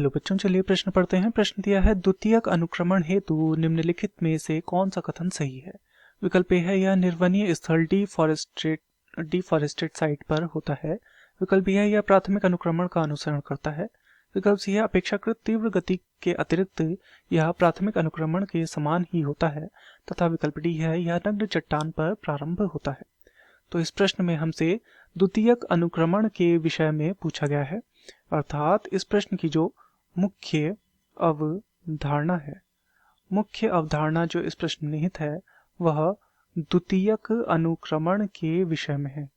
Hello बच्चों, चलिए प्रश्न पढ़ते हैं। प्रश्न दिया है, द्वितीयक अनुक्रमण हेतु निम्नलिखित में से कौन सा कथन सही है। विकल्प ए है, यह निर्वनीय स्थल डिफॉरेस्टेड साइट पर होता है। विकल्प बी है, यह प्राथमिक अनुक्रमण का अनुसरण करता है। विकल्प सी है, अपेक्षाकृत तीव्र गति के अतिरिक्त यह प्राथमिक अनुक्रमण के समान ही होता है। तथा विकल्प डी है, यह नग्न चट्टान पर प्रारंभ होता है। तो इस प्रश्न में हमसे द्वितीयक अनुक्रमण के विषय में पूछा गया है, अर्थात इस प्रश्न की जो मुख्य अवधारणा है, मुख्य अवधारणा जो इस प्रश्न में निहित है वह द्वितीयक अनुक्रमण के विषय में है।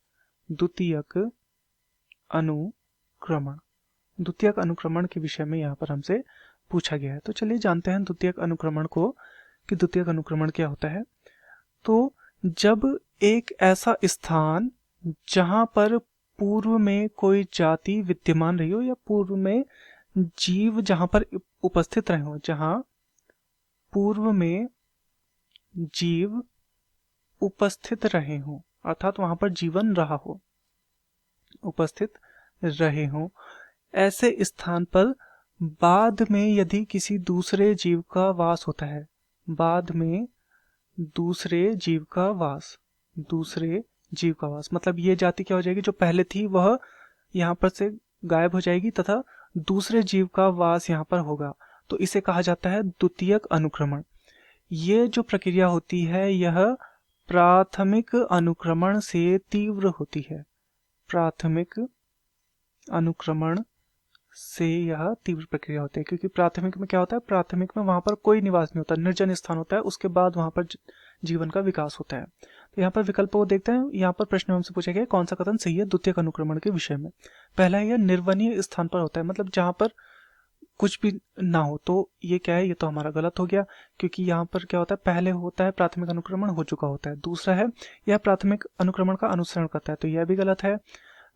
द्वितीयक अनुक्रमण, द्वितीयक अनुक्रमण के विषय में यहाँ पर हमसे पूछा गया है। तो चलिए जानते हैं द्वितीयक अनुक्रमण को कि द्वितीयक अनुक्रमण क्या होता है। तो जब एक ऐसा स्थान जहां पर पूर्व में कोई जाति विद्यमान रही हो या पूर्व में जीव जहां पर उपस्थित रहे हो, जहां पूर्व में जीव उपस्थित रहे हो, अर्थात वहां पर जीवन रहा हो, उपस्थित रहे हो, ऐसे स्थान पर बाद में यदि किसी दूसरे जीव का वास होता है, बाद में दूसरे जीव का वास, दूसरे जीव का वास मतलब ये जाति क्या हो जाएगी, जो पहले थी वह यहाँ पर से गायब हो जाएगी तथा दूसरे जीव का वास यहाँ पर होगा। तो इसे कहा जाता है द्वितीयक अनुक्रमण। ये जो प्रक्रिया होती है यह प्राथमिक अनुक्रमण से तीव्र होती है। प्राथमिक अनुक्रमण से यह तीव्र प्रक्रिया होती है, क्योंकि प्राथमिक में क्या होता है, प्राथमिक में वहां पर कोई निवास नहीं होता, निर्जन स्थान होता है, उसके बाद वहां पर जीवन का विकास होता है। तो यहाँ पर विकल्पों को देखते हैं। यहाँ पर प्रश्न हमसे पूछा गया कौन सा कथन सही है द्वितीयक अनुक्रमण के विषय में। पहला है, यह निर्वनीय स्थान पर होता है, मतलब जहां पर कुछ भी ना हो। तो ये क्या है, ये तो हमारा गलत हो गया, क्योंकि यहाँ पर क्या होता है, पहले होता है प्राथमिक अनुक्रमण हो चुका होता है। दूसरा है, यह प्राथमिक अनुक्रमण का अनुसरण करता है, तो यह भी गलत है।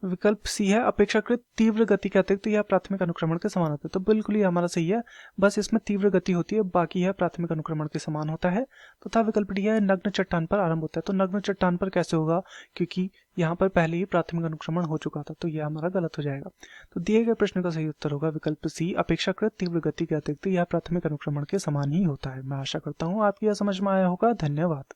विकल्प सी है, अपेक्षाकृत तीव्र गति के अतिरिक्त यह प्राथमिक अनुक्रमण के समान होता है, तो बिल्कुल ही हमारा सही है, बस इसमें तीव्र गति होती है, बाकी यह प्राथमिक अनुक्रमण के समान होता है। तथा विकल्प डी है, नग्न चट्टान पर आरंभ होता है, तो नग्न चट्टान पर कैसे होगा, क्योंकि यहाँ पर पहले ही प्राथमिक अनुक्रमण हो चुका था, तो यह हमारा गलत हो जाएगा। तो दिए गए प्रश्न का सही उत्तर होगा विकल्प सी, अपेक्षाकृत तीव्र गति के अतिरिक्त यह प्राथमिक अनुक्रमण के समान ही होता है। मैं आशा करता हूँ आपकी यह समझ में आया होगा। धन्यवाद।